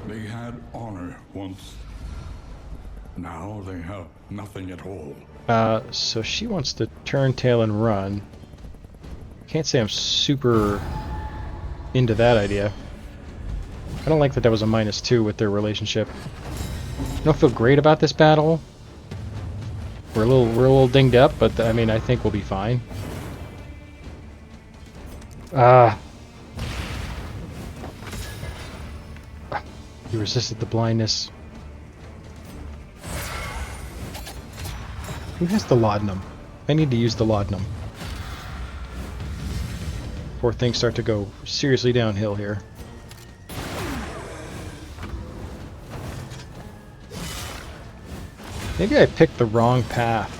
They had honor once. Now they have nothing at all. So she wants to turn tail and run. Can't say I'm super into that idea. I don't like that was a -2 with their relationship. I don't feel great about this battle. We're a little dinged up, but I mean, I think we'll be fine. He resisted the blindness. Who has the laudanum? I need to use the laudanum before things start to go seriously downhill here. Maybe I picked the wrong path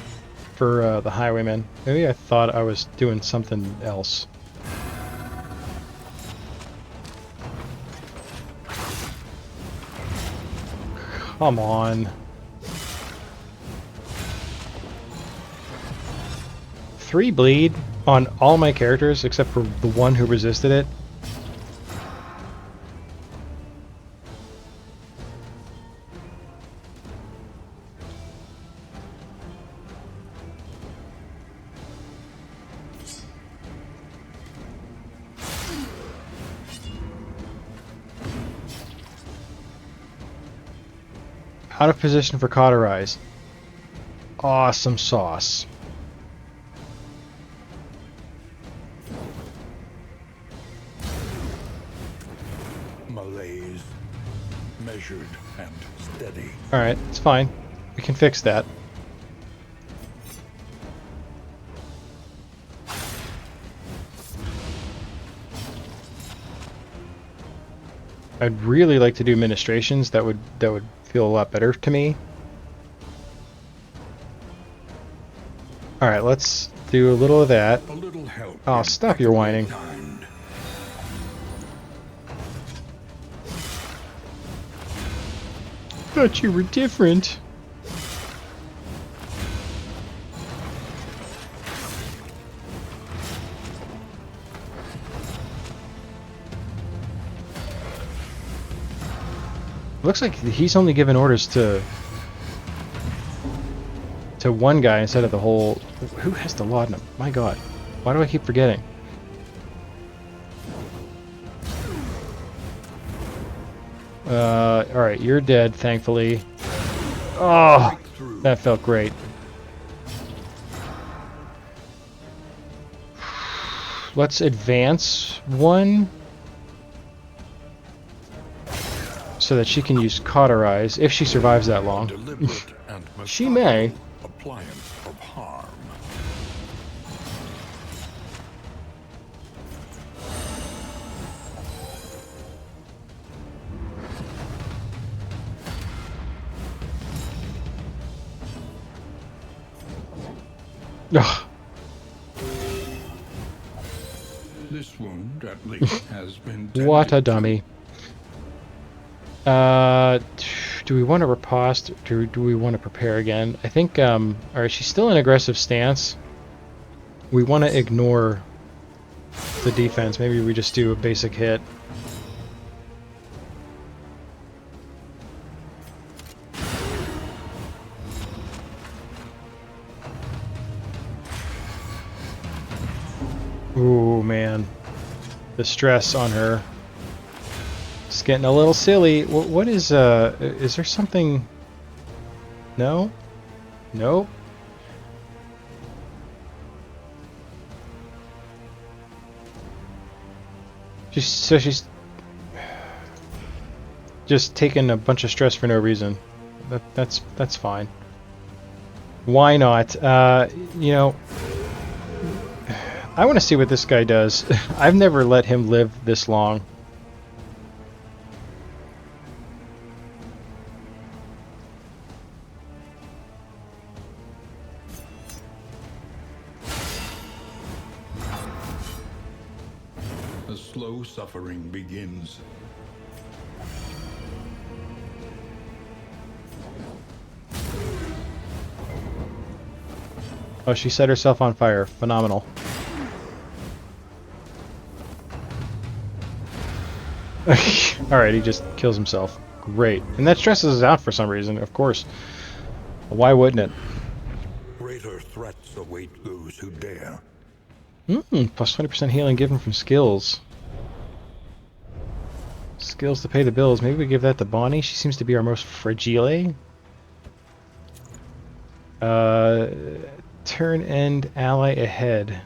for the highwayman. Maybe I thought I was doing something else. Come on. 3 bleed on all my characters except for the one who resisted it. Out of position for cauterize. Awesome sauce. Malaise, measured and steady. Alright, it's fine. We can fix that. I'd really like to do ministrations. That would feel a lot better to me. Alright, let's do a little of that. A little help. Oh, stop your whining. Thought you were different. Looks like he's only given orders to one guy instead of the whole... Who has the laudanum? My god. Why do I keep forgetting? Alright, you're dead, thankfully. Oh, that felt great. Let's advance one so that she can use cauterize if she survives that long. She may. Appliance of harm. Ugh. This wound, at least, has been What a tended to. dummy. Do we want to riposte? Do we want to prepare again? I think, alright, she's still in aggressive stance. We want to ignore the defense. Maybe we just do a basic hit. Ooh, man. The stress on her. It's getting a little silly. What is there something... No? Nope. She's just taking a bunch of stress for no reason. That's fine. Why not? You know, I want to see what this guy does. I've never let him live this long. The slow suffering begins. Oh, she set herself on fire. Phenomenal. Alright, he just kills himself. Great. And that stresses us out for some reason, of course. Why wouldn't it? Greater threats await those who dare. Plus 20% healing given from skills. Skills to pay the bills. Maybe we give that to Bonnie. She seems to be our most fragile. Turn end ally ahead.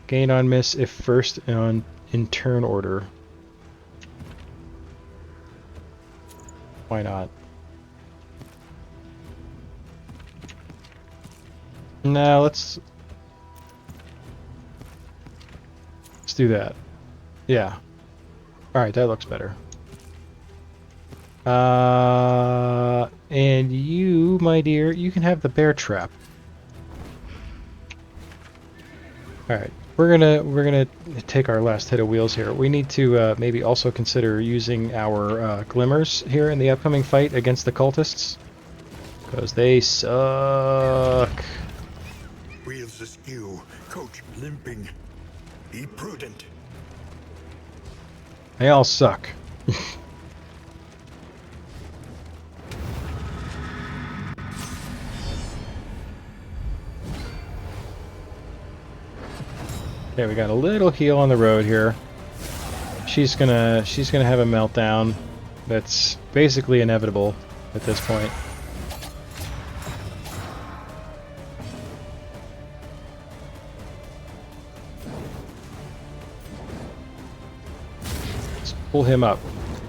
Gain on miss if first in turn order. Why not? No, let's do that. Yeah. Alright, that looks better. And you, my dear, you can have the bear trap. Alright, we're gonna take our last hit of wheels here. We need to maybe also consider using our glimmers here in the upcoming fight against the cultists. Because they suck. Wheels askew, coach limping. Be prudent. They all suck. Okay, we got a little heal on the road here. She's gonna have a meltdown. That's basically inevitable at this point. Let's pull him up.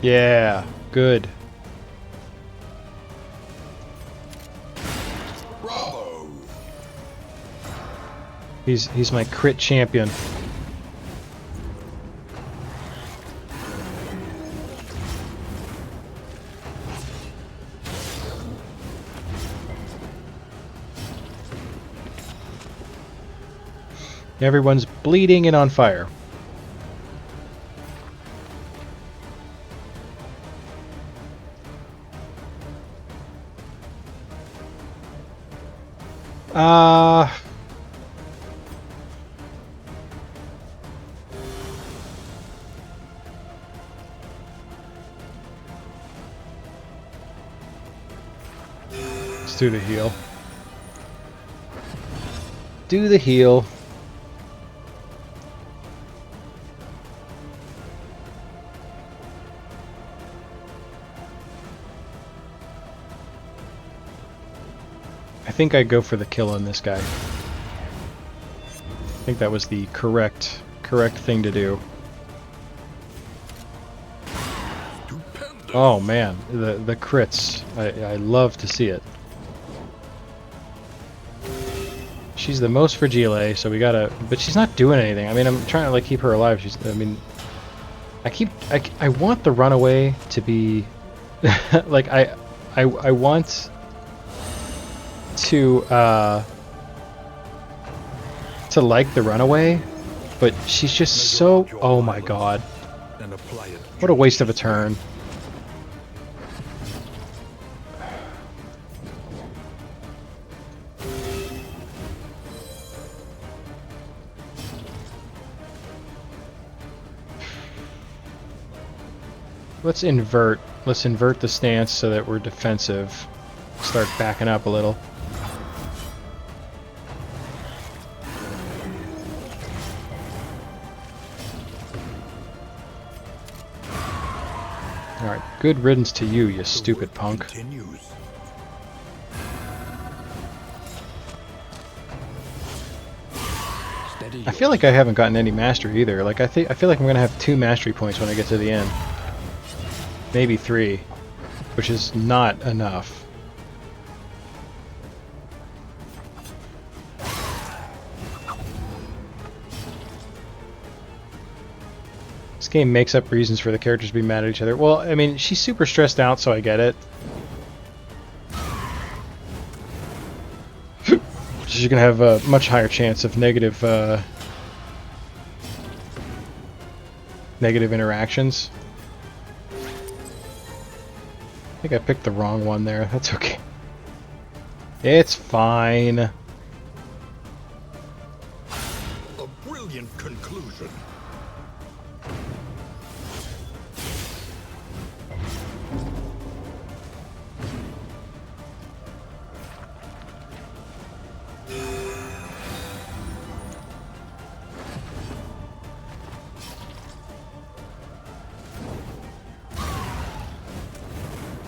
Yeah, good. He's my crit champion. Everyone's bleeding and on fire. Let's do the heal. Do the heal. I think I'd go for the kill on this guy. I think that was the correct thing to do. Oh man, the crits. I love to see it. She's the most fragile, so we gotta... But she's not doing anything. I mean, I'm trying to like keep her alive. I mean... I want the runaway to be... like, I want... to like the runaway, but she's just so... Oh my god. What a waste of a turn. Let's invert the stance so that we're defensive. Start backing up a little. Alright, good riddance to you, you stupid punk. I feel like I haven't gotten any mastery either. Like I feel like I'm gonna have 2 mastery points when I get to the end. Maybe 3, which is not enough. This game makes up reasons for the characters to be mad at each other. Well, I mean, she's super stressed out, so I get it. She's gonna have a much higher chance of negative interactions. I think I picked the wrong one there. That's okay. It's fine. A brilliant conclusion.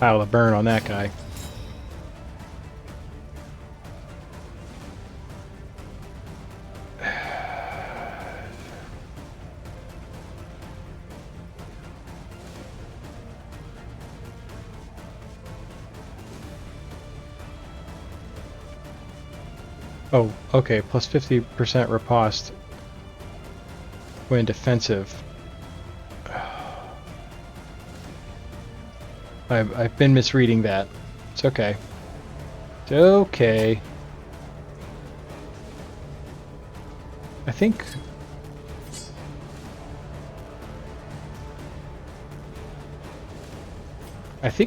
pile of burn on that guy. Oh, okay, plus 50% riposte when defensive. I've been misreading that. It's okay. It's okay. I think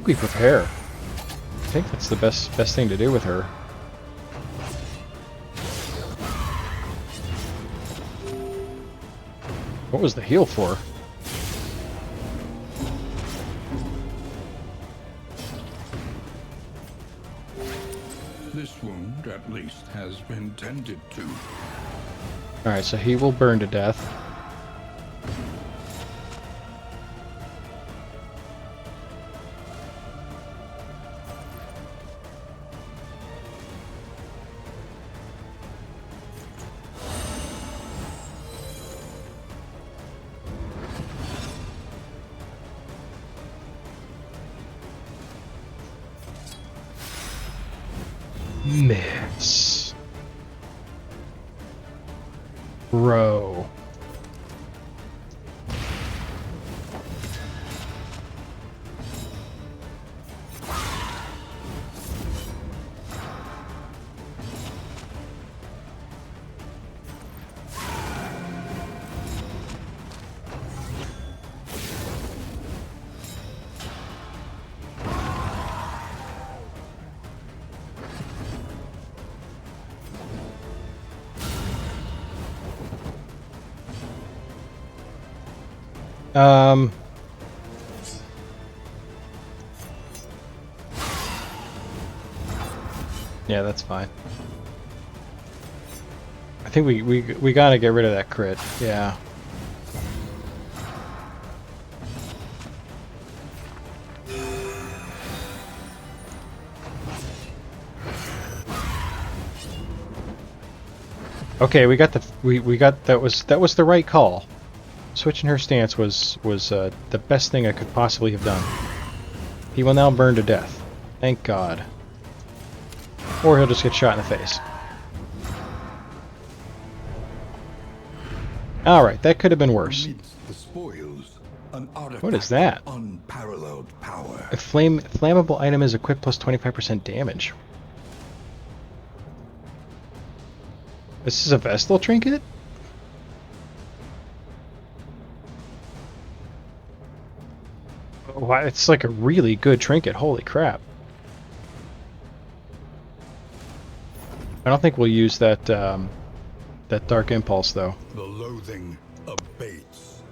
we prepare. I think that's the best thing to do with her. What was the heal for? This wound, at least, has been tended to. Alright, so he will burn to death. Miss. Bro. Yeah, that's fine. I think we gotta get rid of that crit. Yeah. Okay, we got the we got that was the right call. Switching her stance was the best thing I could possibly have done. He will now burn to death. Thank God. Or he'll just get shot in the face. Alright, that could have been worse. Amidst the spoils, an artifact What is that? of unparalleled power. A flammable item is equipped plus 25% damage. This is a Vestal trinket? Wow, it's like a really good trinket. Holy crap. I don't think we'll use that that Dark Impulse though. The loathing abates.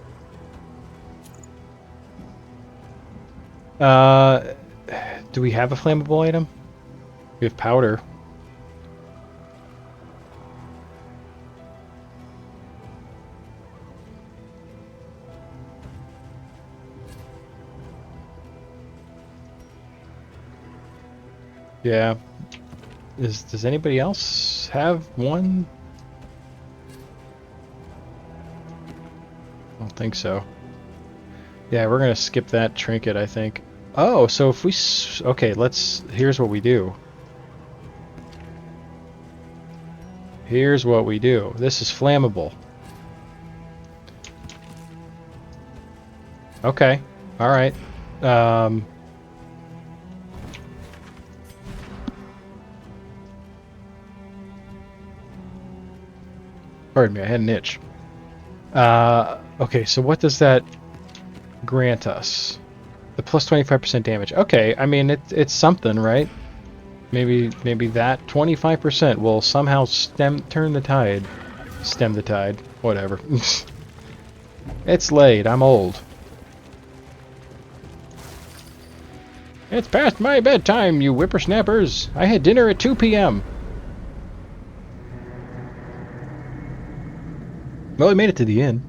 Do we have a flammable item? We have powder. Yeah. Does anybody else have one? I don't think so. Yeah, we're gonna skip that trinket, I think. Oh, so if we... Okay, here's what we do. Here's what we do. This is flammable. Okay. Alright. Pardon me, I had an itch. Okay, so what does that grant us? The plus 25% damage. Okay, I mean it's something, right? Maybe that 25% will somehow turn the tide. Stem the tide. Whatever. It's late. I'm old. It's past my bedtime, you whippersnappers. I had dinner at 2 p.m. Well, we made it to the inn.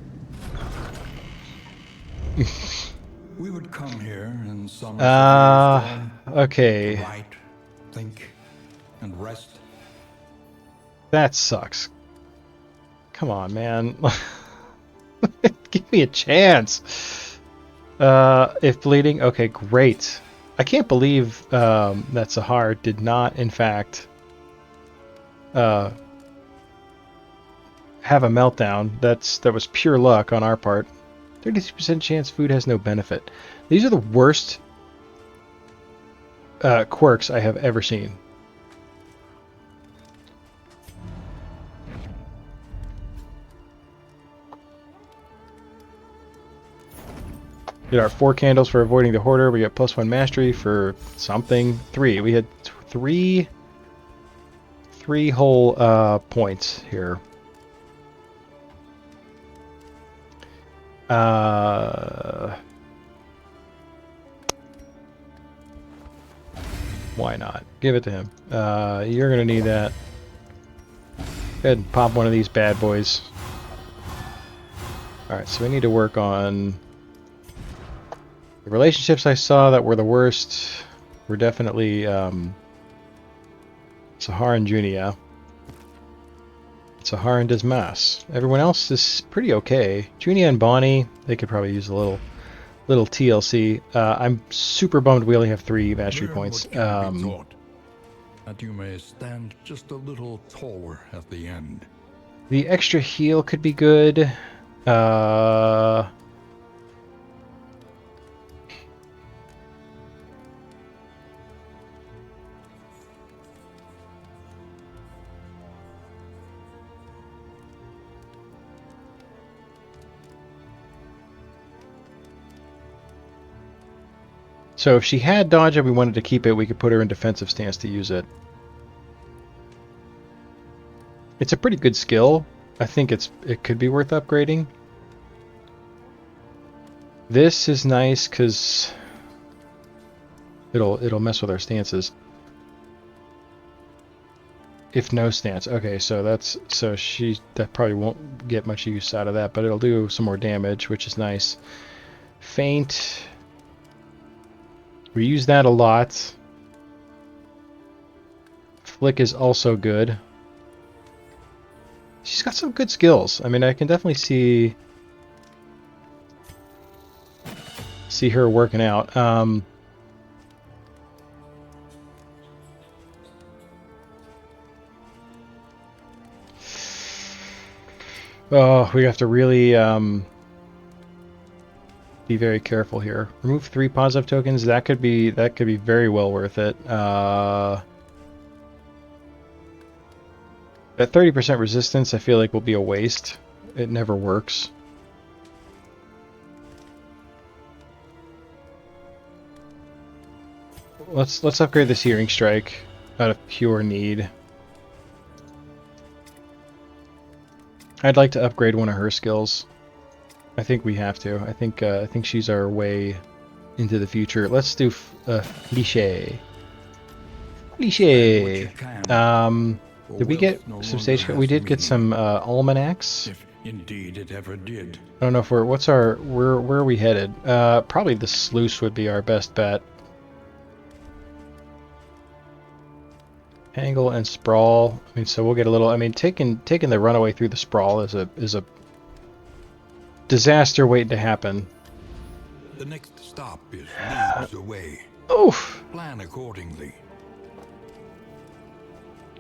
We would come here in summer for years to Okay. write, think, and rest. That sucks. Come on, man. Give me a chance. If bleeding, okay, great. I can't believe that Sahar did not, in fact, have a meltdown. That was pure luck on our part. 32% chance food has no benefit. These are the worst quirks I have ever seen. Get our 4 candles for avoiding the hoarder. We got +1 mastery for something. 3. We had three whole points here. Why not? Give it to him. You're gonna need that. Go ahead and pop one of these bad boys. Alright, so we need to work on the relationships I saw that were the worst. Were definitely Sahar and Junia. Sahar and Dismas. Everyone else is pretty okay. Junia and Bonnie, they could probably use a little TLC. I'm super bummed we only have 3 mastery Learn points. what can be taught, that you may stand just a little taller at the end. The extra heal could be good. So if she had dodge and we wanted to keep it, we could put her in defensive stance to use it. It's a pretty good skill. I think it could be worth upgrading. This is nice because it'll mess with our stances. If no stance. Okay, so that probably won't get much use out of that, but it'll do some more damage, which is nice. Feint. We use that a lot. Flick is also good. She's got some good skills. I mean, I can definitely see her working out. Oh, we have to really be very careful here. Remove 3 positive tokens. That could be very well worth it. That 30% resistance I feel like will be a waste. It never works. Let's upgrade the Searing Strike out of pure need. I'd like to upgrade one of her skills. I think we have to. I think she's our way into the future. Let's do Cliché. Cliché. Did we get some stage? We did get some almanacs. If indeed it ever did. I don't know if where are we headed? Probably the sluice would be our best bet. Angle and sprawl. I mean, so we'll get a little. I mean, taking the runaway through the sprawl is a disaster waiting to happen. The next stop is leagues away. Oof! Plan accordingly.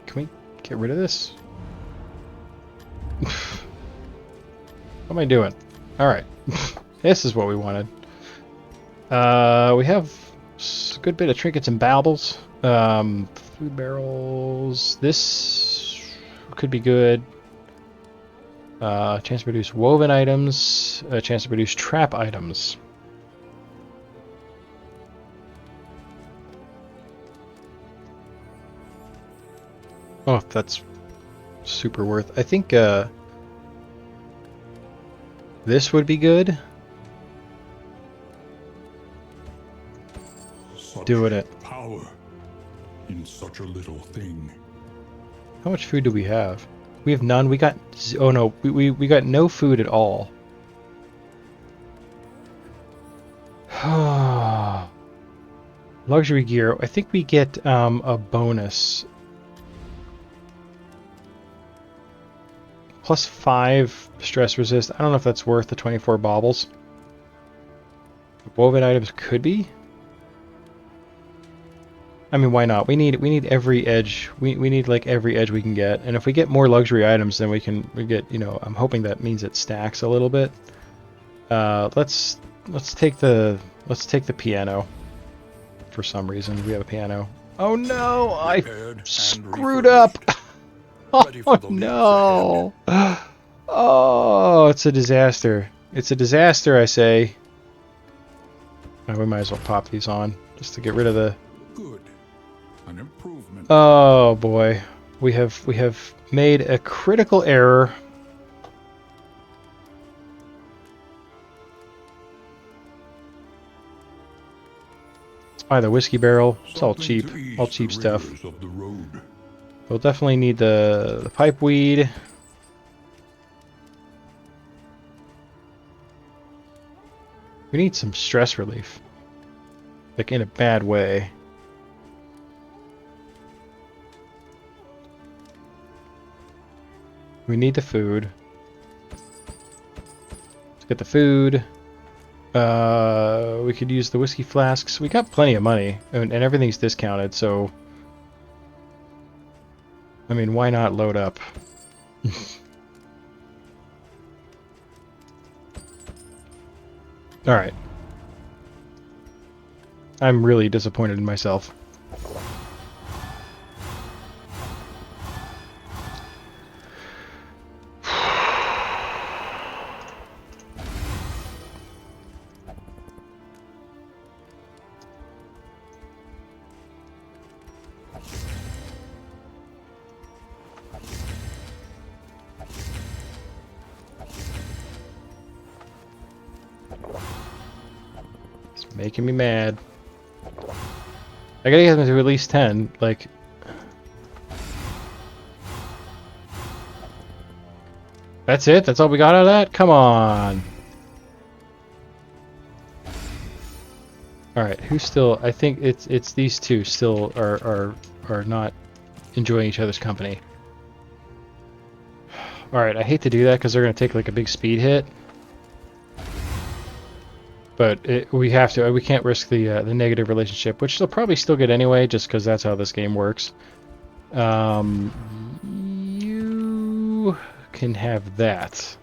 Can we get rid of this? What am I doing? Alright. This is what we wanted. We have a good bit of trinkets and baubles. Food barrels. This could be good. Chance to produce woven items. A chance to produce trap items. Oh, that's super worth. I think this would be good. Doing it. Power in such a little thing. How much food do we have? We have none. We got oh no, we got no food at all. Luxury gear. I think we get a bonus. Plus 5 stress resist. I don't know if that's worth the 24 baubles. Woven items could be. I mean, why not? We need every edge. We need like every edge we can get. And if we get more luxury items, then we get, you know, I'm hoping that means it stacks a little bit. Let's take the piano. For some reason, we have a piano. Oh no, I screwed up. Oh no. Oh, it's a disaster. It's a disaster, I say. Oh, we might as well pop these on just to get rid of the. Good. An improvement. Oh boy, we have made a critical error. Let's buy the whiskey barrel. It's all cheap stuff. We'll definitely need the pipe weed. We need some stress relief. Like in a bad way. We need the food. Let's get the food. We could use the whiskey flasks. We got plenty of money, and everything's discounted, so... I mean, why not load up? Alright. I'm really disappointed in myself. Making me mad. I gotta get them to at least 10, like... That's it? That's all we got out of that? Come on! Alright, who's still... I think it's these two still are not enjoying each other's company. Alright, I hate to do that because they're gonna take like a big speed hit. But we have to. We can't risk the negative relationship, which they'll probably still get anyway, just because that's how this game works. You can have that.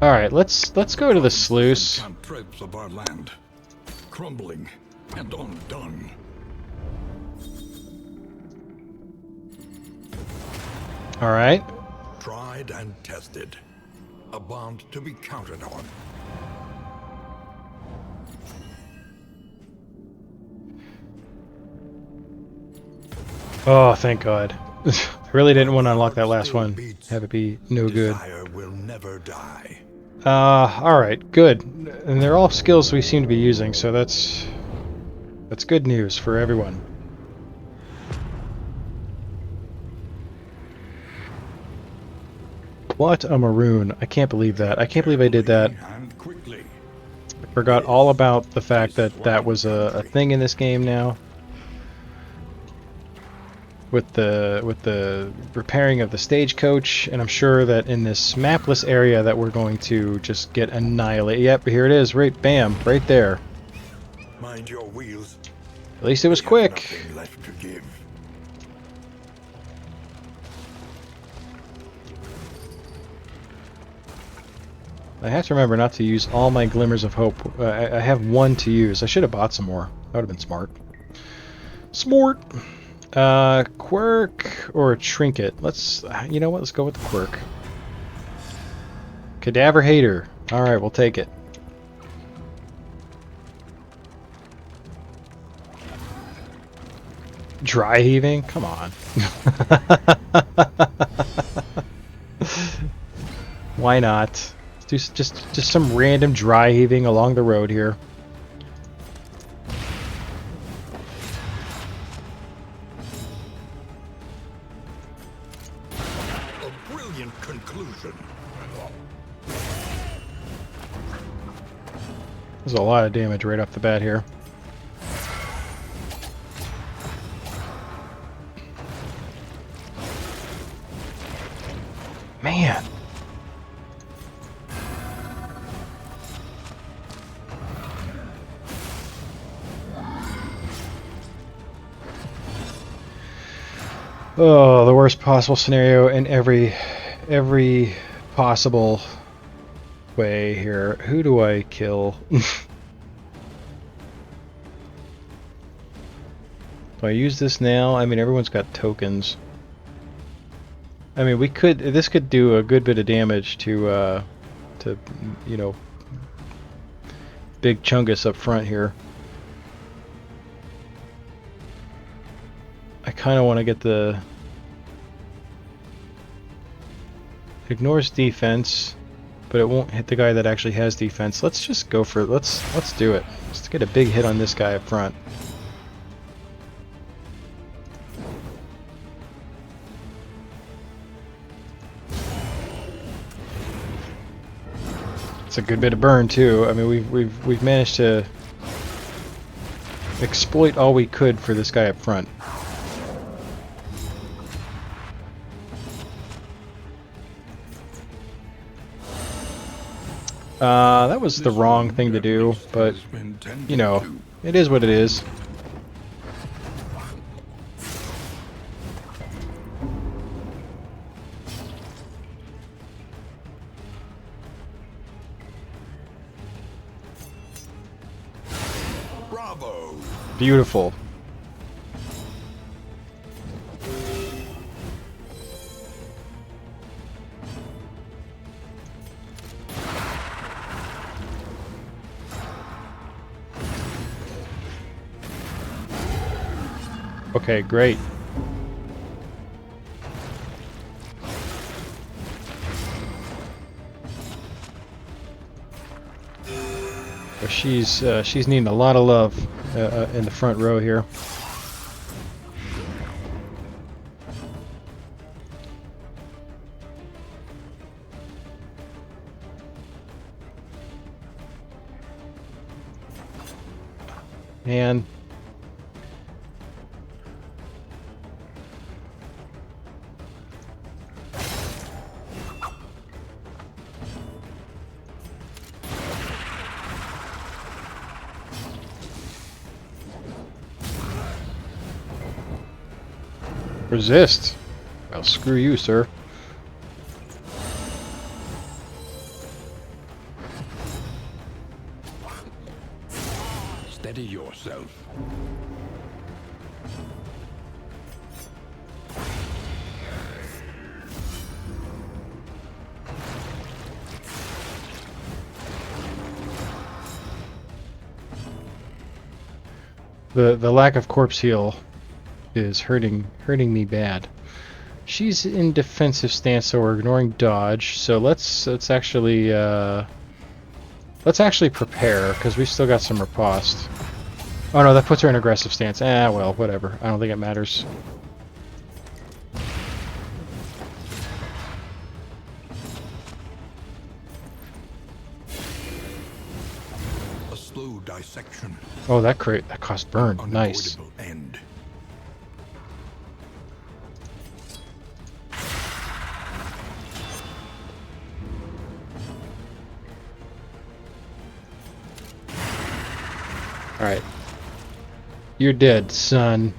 All right, let's go to the sluice. Treads of our land, crumbling and undone. All right. Tried and tested. A bond to be counted on. Oh, thank God. I really didn't want to unlock that last one. Have it be no good. Desire will never die. Alright, good. And they're all skills we seem to be using, so that's good news for everyone. What a maroon. I can't believe that. I can't believe I did that. I forgot all about the fact that that was a thing in this game now. With the repairing of the stagecoach, and I'm sure that in this mapless area that we're going to just get annihilated. Yep, here it is. Right, bam, right there. Mind your wheels. At least it was quick. Nothing left to give. I have to remember not to use all my glimmers of hope. I have one to use. I should have bought some more. That would have been smart. Smart. Quirk or a trinket? Let's, you know what? Let's go with the quirk. Cadaver hater. All right, we'll take it. Dry heaving? Come on. Why not? Do just some random dry heaving along the road here. A brilliant conclusion. There's a lot of damage right off the bat here. Man. Oh, the worst possible scenario in every possible way here. Who do I kill? Do I use this now? I mean, everyone's got tokens. I mean, this could do a good bit of damage to you know, Big Chungus up front here. I kind of want to get the... Ignores defense, but it won't hit the guy that actually has defense. Let's just go for it. Let's do it. Let's get a big hit on this guy up front. It's a good bit of burn too. I mean, we've managed to exploit all we could for this guy up front. That was the wrong thing to do, but, you know, it is what it is. Bravo! Beautiful. Okay, great. But she's needing a lot of love in the front row here. Man. Resist. Well, screw you, sir. Steady yourself. The lack of corpse heal is hurting me bad. She's in defensive stance, so we're ignoring dodge. So let's actually prepare, because we've still got some riposte. Oh no, that puts her in aggressive stance. Ah, well, whatever. I don't think it matters. A slow dissection. Oh, that cost burn. Nice. Unavoidable end. Alright. You're dead, son.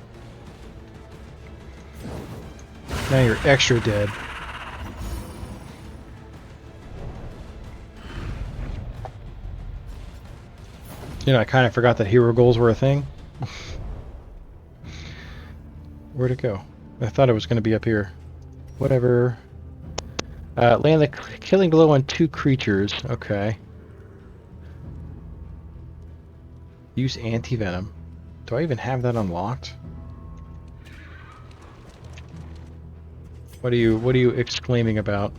Now you're extra dead. You know, I kind of forgot that hero goals were a thing. Where'd it go? I thought it was going to be up here. Whatever. Land the killing blow on 2 creatures. Okay. Use anti-venom. Do I even have that unlocked? What are you exclaiming about?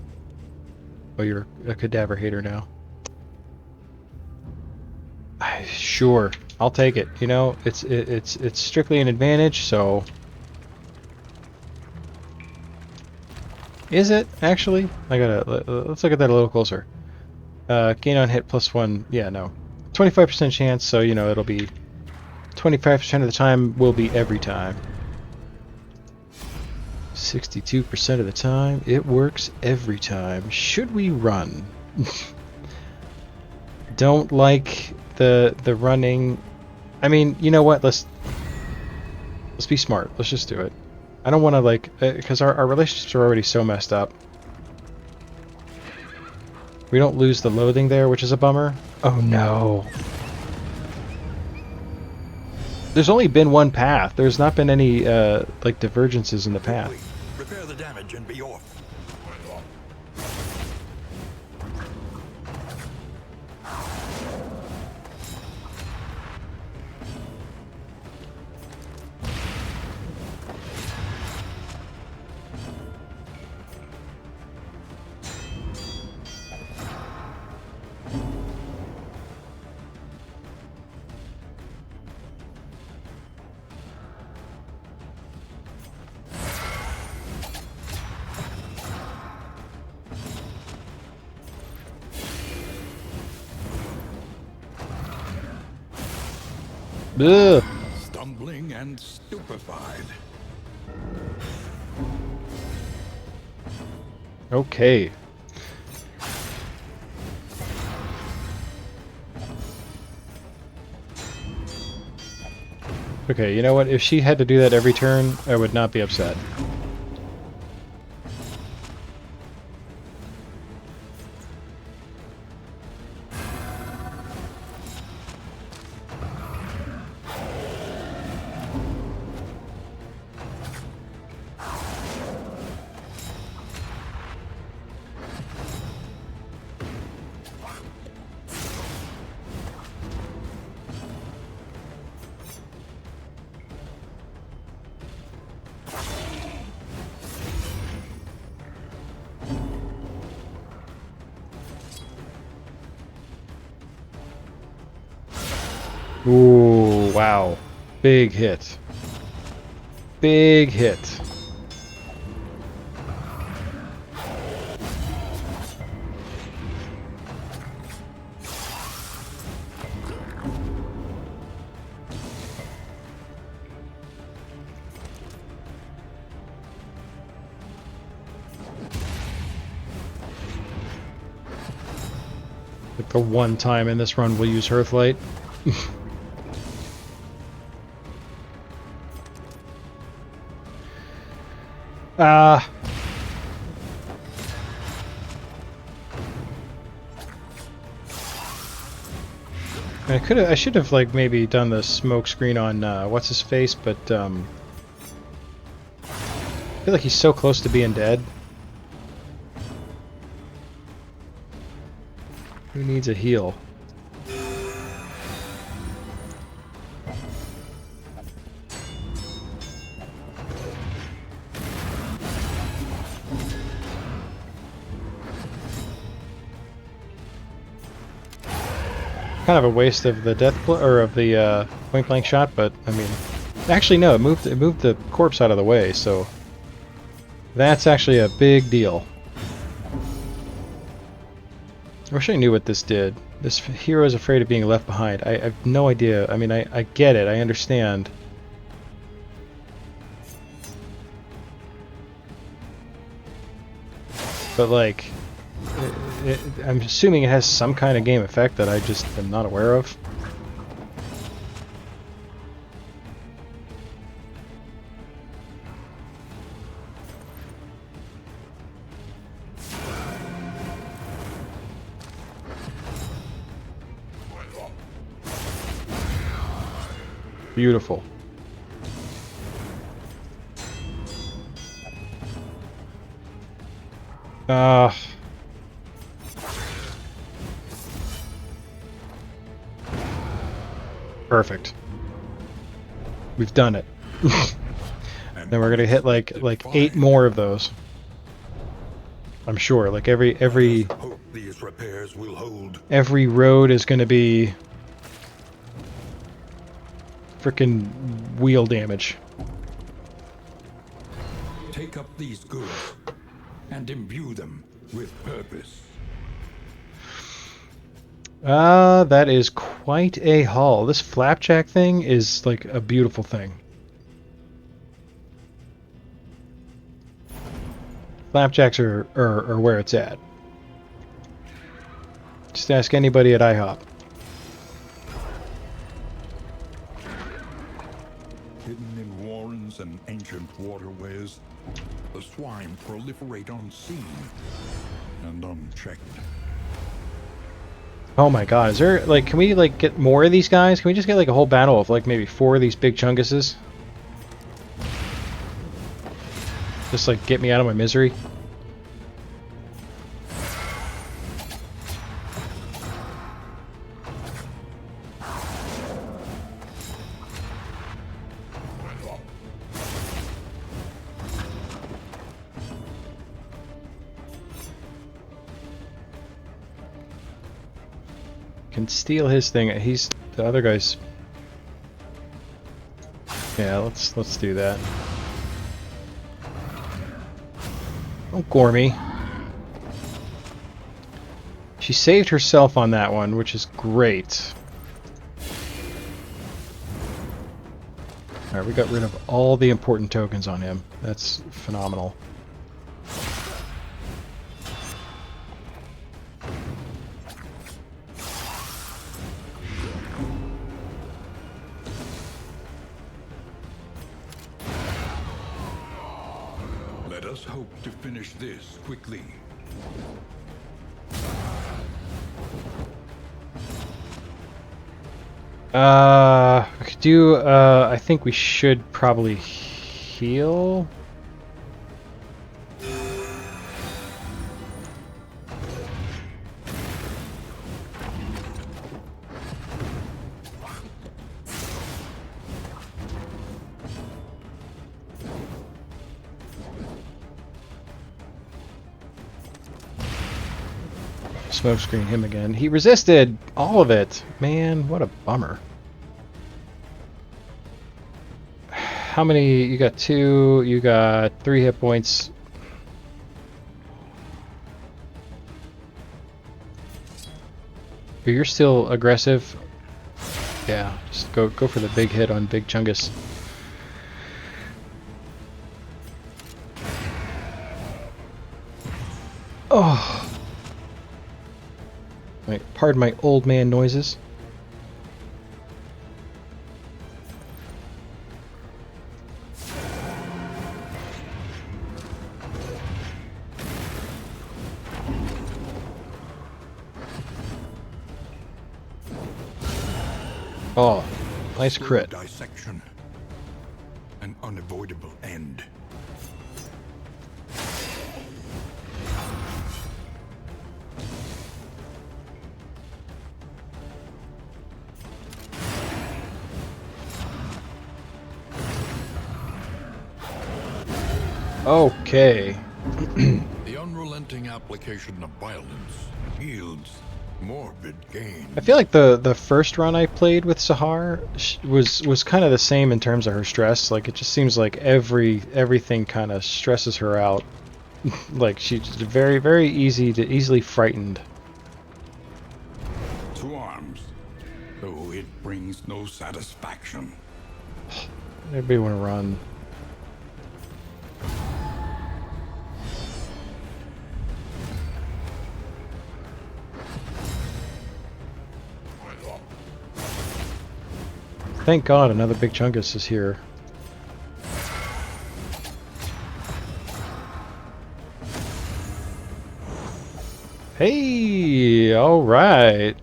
Oh, you're a cadaver hater now. Sure, I'll take it. You know, it's strictly an advantage, so. Is it actually? I gotta let's look at that a little closer. Gain on hit +1. Yeah, no. 25% chance, so you know it'll be 25% of the time will be every time. 62% of the time, it works every time. Should we run? Don't like the running. I mean, you know what? Let's be smart. Let's just do it. I don't want to like because our relationships are already so messed up. We don't lose the loathing there, which is a bummer. Oh no. There's only been one path. There's not been any like divergences in the path. Repair the damage and be off. Ugh. Stumbling and stupefied. Okay. Okay, you know what? If she had to do that every turn, I would not be upset. Ooh, wow. Big hit. Big hit. Like the one time in this run we'll use Hearthlight. I should have like maybe done the smoke screen on what's his face, but I feel like he's so close to being dead. Who needs a heal? Kind of a waste of the or of the point blank shot, but I mean, actually no, it moved the corpse out of the way, so that's actually a big deal. I wish I knew what this did. This hero is afraid of being left behind. I have no idea. I mean, I get it. I understand. But like, I'm assuming it has some kind of game effect that I just am not aware of. Beautiful. Perfect. We've done it. Then we're gonna hit like 8 more of those. I'm sure. Like every Hope these repairs will hold. every road is gonna be frickin' wheel damage. Take up these goods and imbue them with purpose. That is quite a haul. This flapjack thing is like a beautiful thing. Flapjacks are where it's at. Just ask anybody at IHOP. Hidden in warrens and ancient waterways, the swine proliferate unseen and unchecked. Oh my god, is there, like, can we, like, get more of these guys? Can we just get, like, a whole battle of, like, maybe 4 of these big chunguses? Just, like, get me out of my misery? Can steal his thing. He's the other guy's. Yeah, let's do that. Don't gore me. She saved herself on that one, which is great. Alright, we got rid of all the important tokens on him. That's phenomenal. Let us hope to finish this quickly. I could do, I think we should probably heal. Smokescreen him again. He resisted all of it. Man, what a bummer. How many? You got 2, you got 3 hit points. You're still aggressive. Yeah, just go for the big hit on Big Chungus. Oh. Pardon my old man noises. Oh, nice crit. Dissection. An unavoidable end. Okay. The unrelenting application of violence yields morbid gain. I feel like the first run I played with Sahar was kind of the same in terms of her stress. Like, it just seems like everything kind of stresses her out. Like, she's very easily frightened. To arms, though it brings no satisfaction. Everybody want to run. Thank God another Big Chungus is here. Hey, all right.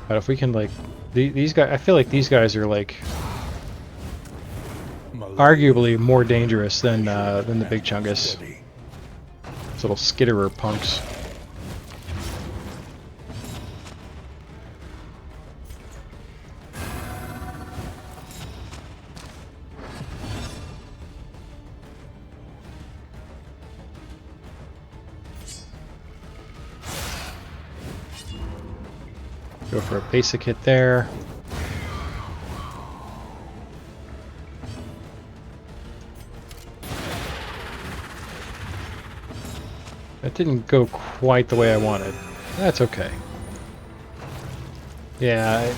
But if we can, like, these guys, I feel like these guys are like arguably more dangerous than the Big Chungus. These little skitterer punks. Go for a basic hit there. didn't go quite the way I wanted. That's okay. Yeah,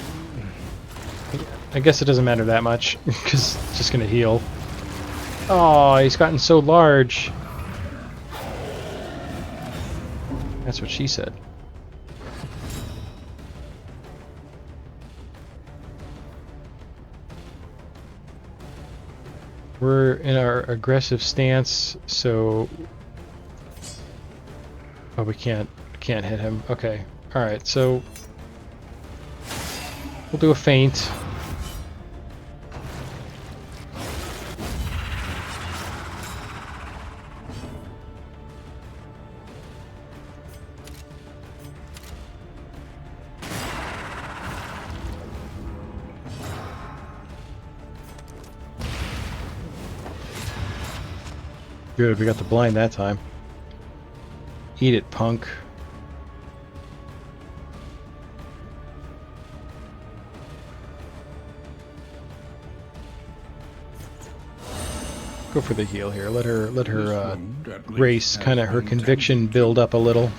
I guess it doesn't matter that much, because it's just gonna heal. Oh, he's gotten so large. That's what she said. We're in our aggressive stance, so... Oh, we can't hit him. Okay. Alright, so... We'll do a feint. Good, we got the blind that time. Eat it, punk. Go for the heal here. Let her race, kind of her conviction build up a little.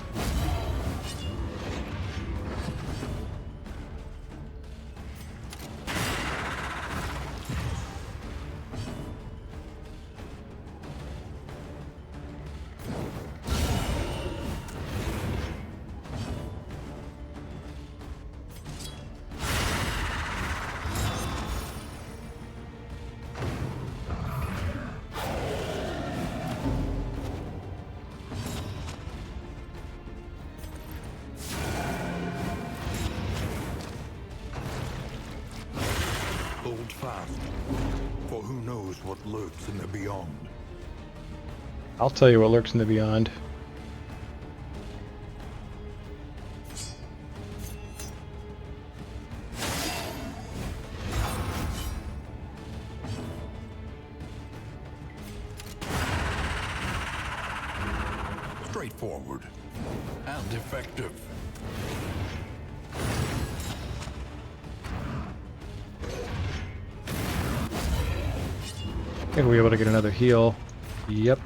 Hold fast, for who knows what lurks in the beyond. I'll tell you what lurks in the beyond. Straightforward and effective. I think we'll be able to get another heal. Yep.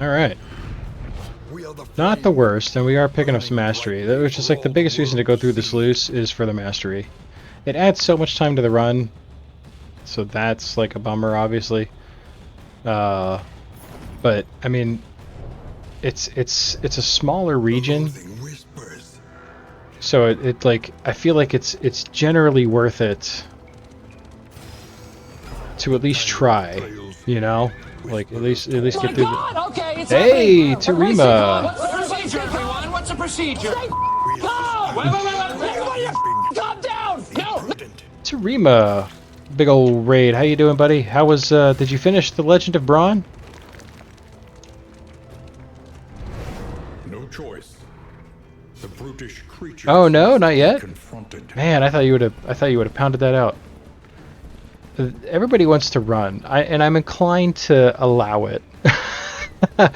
Alright. Not the worst, and we are picking up some mastery. That was just like the biggest reason to go through this loose is for the mastery. It adds so much time to the run, so that's like a bummer, obviously. But I mean, it's a smaller region, so it like I feel like it's generally worth it to at least try, you know, like at least get through. Okay, it's Hey, happening. Tarima! What's the procedure, everyone? What's the procedure? Go! Wait, everybody, calm down! No! Tarima, big old raid. How you doing, buddy? How was? Did you finish the Legend of Braun? No choice. The brutish creature. Oh no, not yet. Confronted. Man, I thought you would have pounded that out. Everybody wants to run, and I'm inclined to allow it. At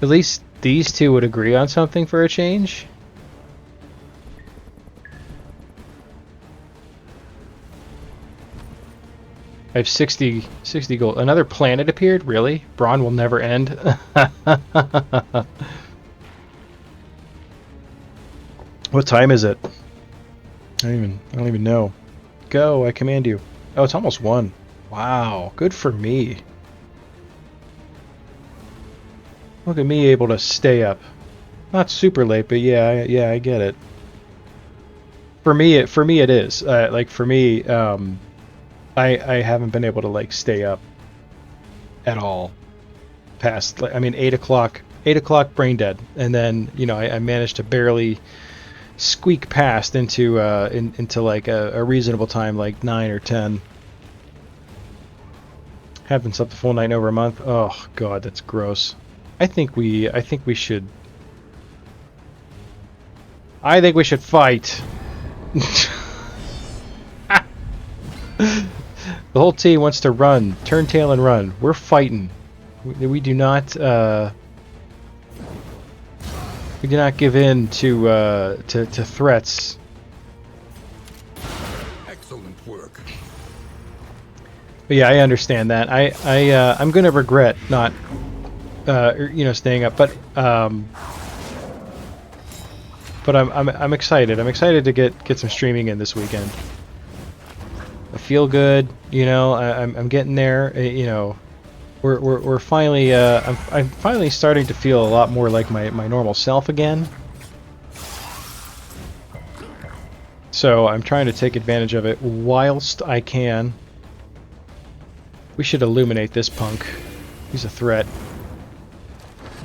least these two would agree on something for a change. I have 60 gold. Another planet appeared? Really? Braun will never end? What time is it? I don't even know. Go, I command you. Oh, it's almost 1. Wow, good for me. Look at me able to stay up. Not super late, but yeah, I get it. For me it is. Like for me, I haven't been able to like stay up at all past. Like, I mean, 8 o'clock brain dead, and then you know I managed to barely squeak past into into like a reasonable time, like 9 or 10. Haven't slept a full night in over a month. Oh god, that's gross. I think we should fight. The whole team wants to run, turn tail and run. We're fighting. We do not We cannot give in to threats. Excellent work. But yeah, I understand that. I'm gonna regret not, staying up. But I'm excited. I'm excited to get some streaming in this weekend. I feel good. I'm getting there. We're finally. I'm finally starting to feel a lot more like my normal self again. So I'm trying to take advantage of it whilst I can. We should illuminate this punk. He's a threat.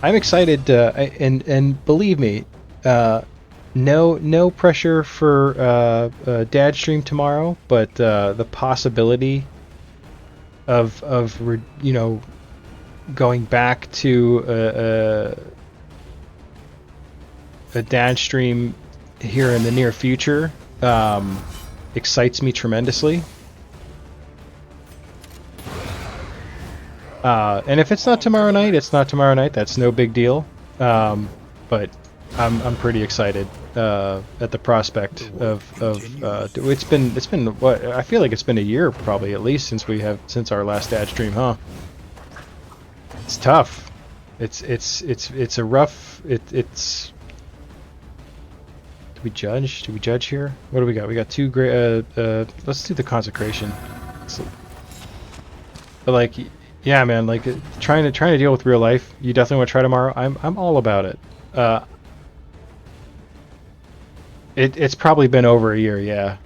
I'm excited, and believe me, no pressure for dad stream tomorrow, but the possibility of going back to a dad stream here in the near future excites me tremendously. And if it's not tomorrow night, it's not tomorrow night. That's no big deal. But I'm pretty excited at the prospect of it's been what I feel like it's been a year probably at least since our last dad stream, huh? It's tough. It's a rough. It's. Do we judge? Do we judge here? What do we got? We got two great. Let's do the consecration. But like. Yeah, man, like trying to deal with real life. You definitely want to try tomorrow. I'm all about it. It's probably been over a year, yeah.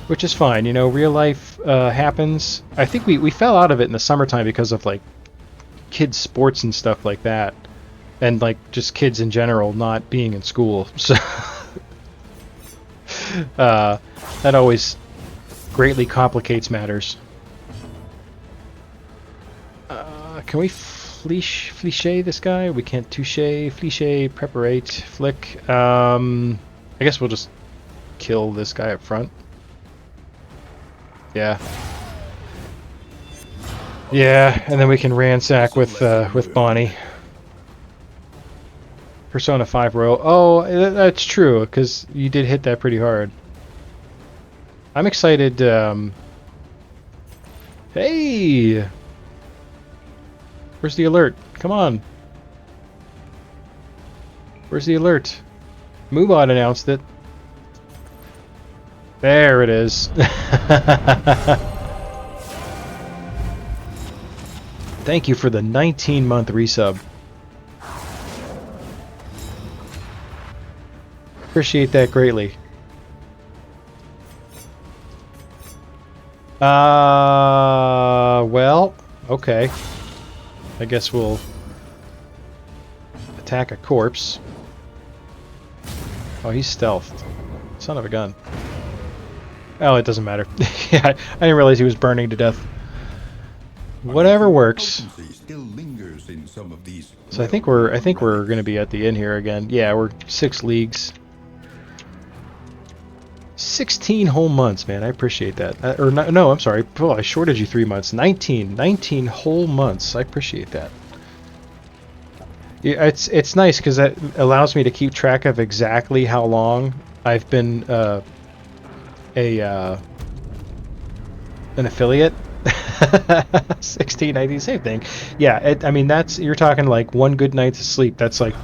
Which is fine, real life happens. I think we fell out of it in the summertime because of like kids sports and stuff like that. And like just kids in general not being in school. So that always greatly complicates matters. Can we fliche this guy? We can't touche, fliche, preparate, flick. I guess we'll just kill this guy up front. Yeah. Yeah, and then we can ransack with Bonnie. Persona 5 row. Oh, that's true, because you did hit that pretty hard. I'm excited. Hey! Where's the alert? Come on. Where's the alert? MoveOn announced it. There it is. Thank you for the 19-month resub. Appreciate that greatly. Well, okay. I guess we'll attack a corpse. Oh, he's stealthed. Son of a gun. Oh, it doesn't matter. Yeah, I didn't realize he was burning to death. Whatever works. So I think we're gonna be at the inn here again. Yeah, we're 6 leagues. 16 whole months, man. I appreciate that. Or no, I'm sorry. Oh, I shorted you 3 months. 19 whole months. I appreciate that. Yeah, it's nice because that allows me to keep track of exactly how long I've been an affiliate. 16, 19, same thing. Yeah, I mean you're talking like one good night's of sleep. That's like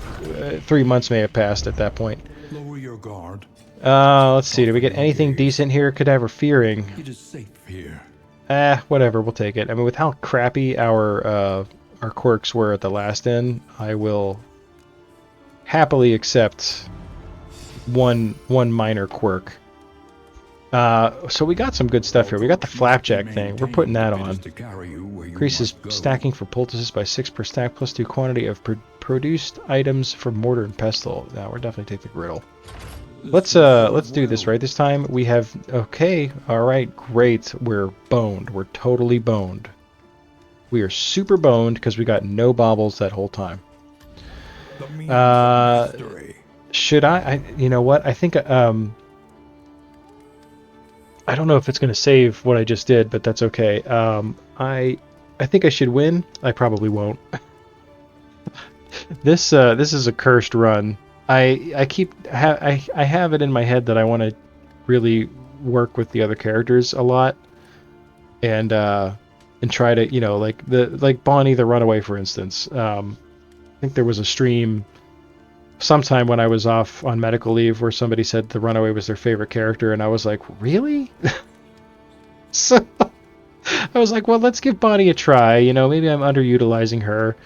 3 months may have passed at that point. Lower your guard. Let's see. Do we get anything decent here? Cadaver Fearing. It is safe here. Whatever. We'll take it. I mean, with how crappy our quirks were at the last inn, I will happily accept one minor quirk. So we got some good stuff here. We got the flapjack thing. We're putting that on. Increases stacking for poultices by 6 per stack, plus 2 quantity of produced items for mortar and pestle. Now we're definitely take the griddle. Let's do this right this time. We have okay, all right, great. We're boned. We're totally boned. We are super boned because we got no baubles that whole time. Should I? You know what? I think I don't know if it's going to save what I just did, but that's okay. I think I should win. I probably won't. This is a cursed run. I have it in my head that I want to really work with the other characters a lot, and try to, you know, like Bonnie the Runaway, for instance. I think there was a stream sometime when I was off on medical leave where somebody said the Runaway was their favorite character, and I was like, really? So I was like, well, let's give Bonnie a try. You know, maybe I'm underutilizing her.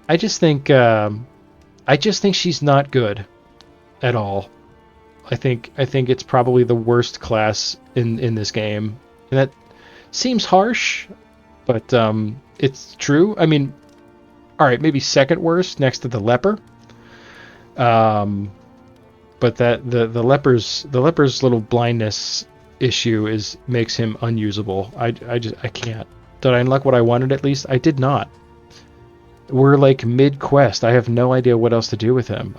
I just think she's not good at all. I think it's probably the worst class in this game. And that seems harsh, but it's true. I mean, all right, maybe second worst next to the leper. But that the leper's little blindness issue makes him unusable. I can't. Did I unlock what I wanted at least? I did not. We're like mid quest. I have no idea what else to do with him.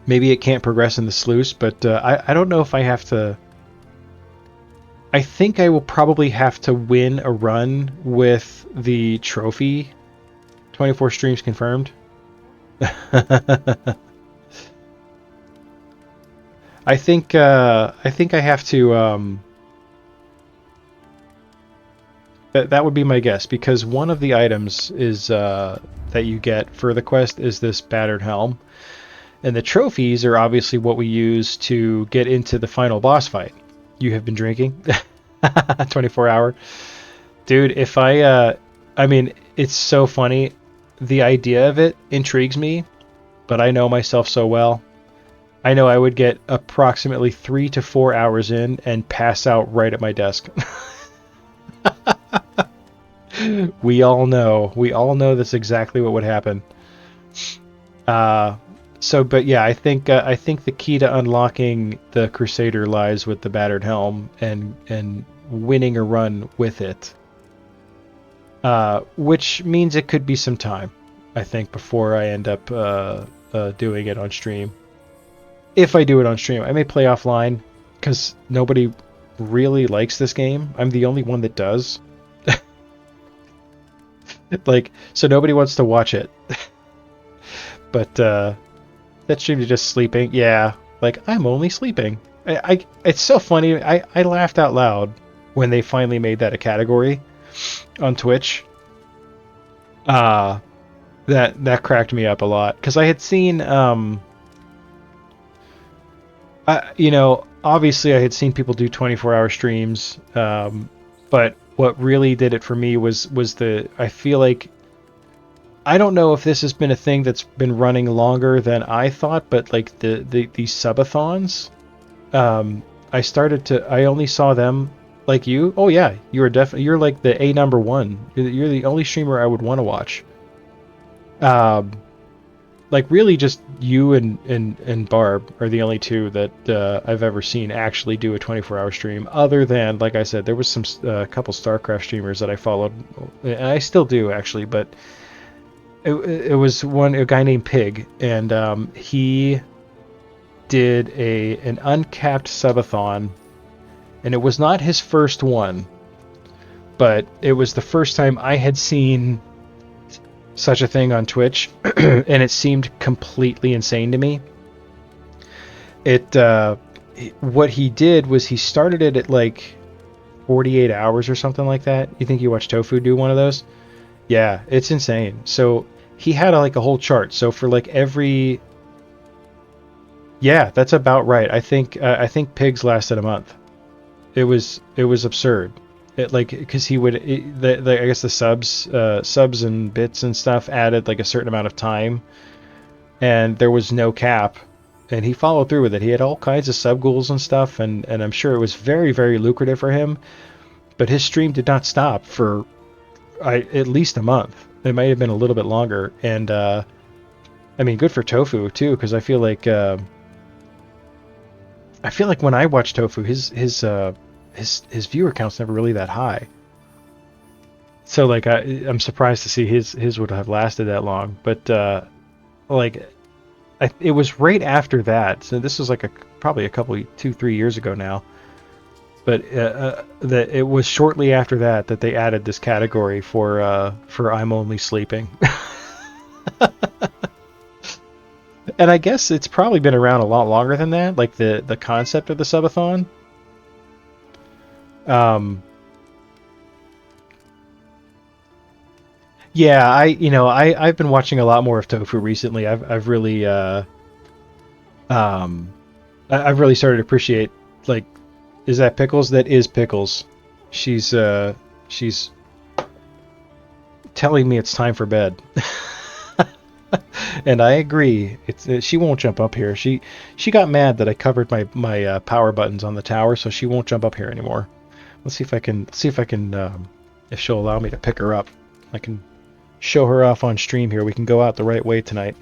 Maybe it can't progress in the sluice, but I don't know if I have to. I think I will probably have to win a run with the trophy. 24 streams confirmed. I think I have to. That would be my guess, because one of the items is that you get for the quest is this battered helm, and the trophies are obviously what we use to get into the final boss fight. You have been drinking, 24 hour, dude. If I mean, it's so funny. The idea of it intrigues me, but I know myself so well. I know I would get approximately 3 to 4 hours in and pass out right at my desk. We all know that's exactly what would happen. But yeah, I think the key to unlocking the Crusader lies with the battered helm and winning a run with it. Which means it could be some time, I think, before I end up doing it on stream. If I do it on stream, I may play offline, because nobody really likes this game. I'm the only one that does. Like, so nobody wants to watch it. But that stream is just sleeping. Yeah, like, I'm only sleeping. It's so funny. I laughed out loud when they finally made that a category on Twitch. That cracked me up a lot, because I had seen you know, obviously I had seen people do 24-hour streams, but what really did it for me was I feel like, I don't know if this has been a thing that's been running longer than I thought, but like the subathons, I only saw them like you. Oh yeah, you're like the A number one. You're the only streamer I would want to watch. Like, really just you and Barb are the only two that I've ever seen actually do a 24-hour stream, other than, like I said, there was some couple StarCraft streamers that I followed, and I still do actually, but it was a guy named Pig, and he did an uncapped subathon, and it was not his first one, but it was the first time I had seen such a thing on Twitch, and it seemed completely insane to me. What he did was he started it at like 48 hours or something like that. You think you watched Tofu do one of those? Yeah, it's insane. So he had like a whole chart. So for like every, yeah, that's about right. I think Pigs lasted a month. It was absurd. It, like, because he would, I guess the subs and bits and stuff added like a certain amount of time, and there was no cap, and he followed through with it. He had all kinds of sub goals and stuff, and I'm sure it was very, very lucrative for him, but his stream did not stop for at least a month. It might have been a little bit longer, and I mean, good for Tofu too, because I feel like when I watch Tofu, his viewer count's never really that high. So like I'm surprised to see his would have lasted that long. But it was right after that. So this was like probably a couple 2-3 years ago now. But that it was shortly after that they added this category for I'm only sleeping. And I guess it's probably been around a lot longer than that, like the concept of the subathon. Yeah, I've been watching a lot more of Tofu recently. I've really I've really started to appreciate, like, is that Pickles? That is Pickles. She's telling me it's time for bed. And I agree. She won't jump up here. She got mad that I covered my power buttons on the tower, so she won't jump up here anymore. Let's see if I can if she'll allow me to pick her up. I can show her off on stream here. We can go out the right way tonight.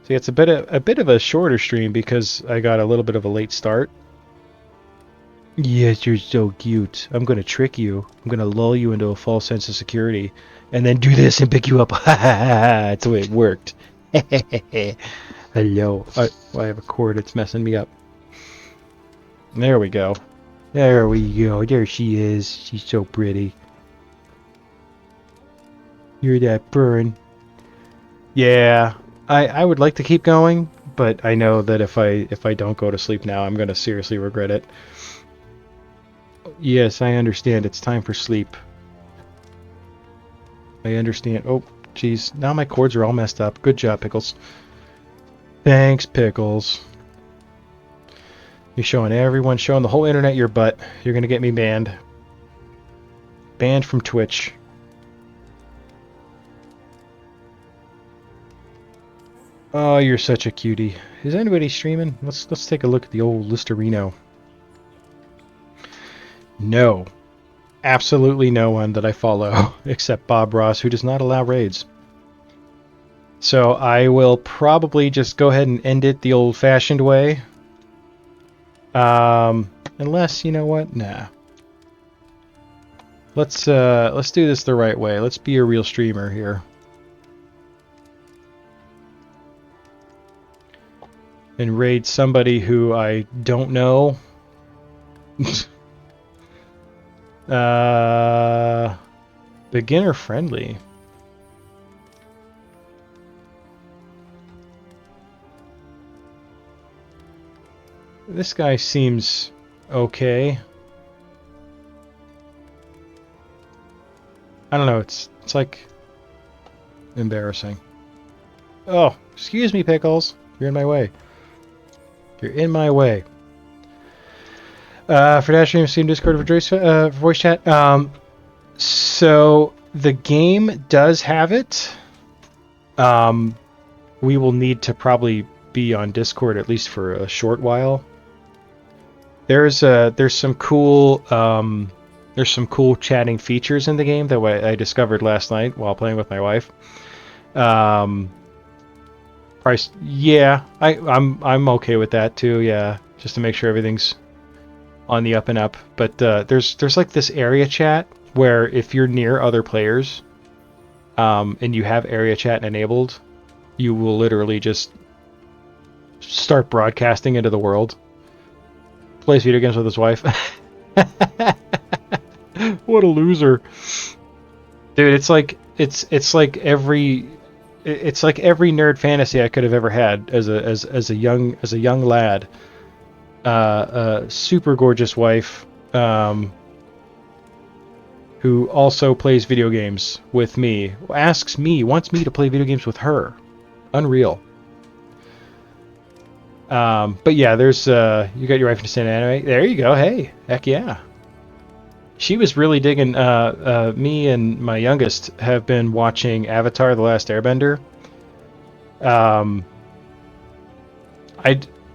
See, it's a bit of a shorter stream because I got a little bit of a late start. Yes, you're so cute. I'm gonna trick you. I'm gonna lull you into a false sense of security, and then do this and pick you up. That's the way it worked. Hello. I have a cord. It's messing me up. There we go. There we go. There she is. She's so pretty. You're that burn. Yeah. I would like to keep going, but I know that if I don't go to sleep now, I'm gonna seriously regret it. Yes, I understand. It's time for sleep. I understand. Oh, jeez. Now my cords are all messed up. Good job, Pickles. Thanks, Pickles. You're showing the whole internet your butt. You're gonna get me banned. Banned from Twitch. Oh, you're such a cutie. Is anybody streaming? Let's take a look at the old Listerino. No. Absolutely no one that I follow, except Bob Ross, who does not allow raids. So I will probably just go ahead and end it the old-fashioned way. Unless, you know what? Nah. Let's do this the right way. Let's be a real streamer here. And raid somebody who I don't know. Beginner friendly. This guy seems okay. I don't know, it's like embarrassing. Oh, excuse me, Pickles. You're in my way. You're in my way. For Dash Stream, Steam, Discord, for voice chat. So the game does have it. We will need to probably be on Discord at least for a short while. There's some cool chatting features in the game that I discovered last night while playing with my wife. Price, yeah, I'm okay with that too. Yeah, just to make sure everything's on the up and up. But there's like this area chat where if you're near other players, and you have area chat enabled, you will literally just start broadcasting into the world. Plays video games with his wife. What a loser, dude! It's like every nerd fantasy I could have ever had as a young lad. A super gorgeous wife, who also plays video games with me. Wants me to play video games with her. Unreal. But yeah, there's you got your wife into stand anime. There you go. Hey, heck yeah. She was really digging. Me and my youngest have been watching Avatar: The Last Airbender.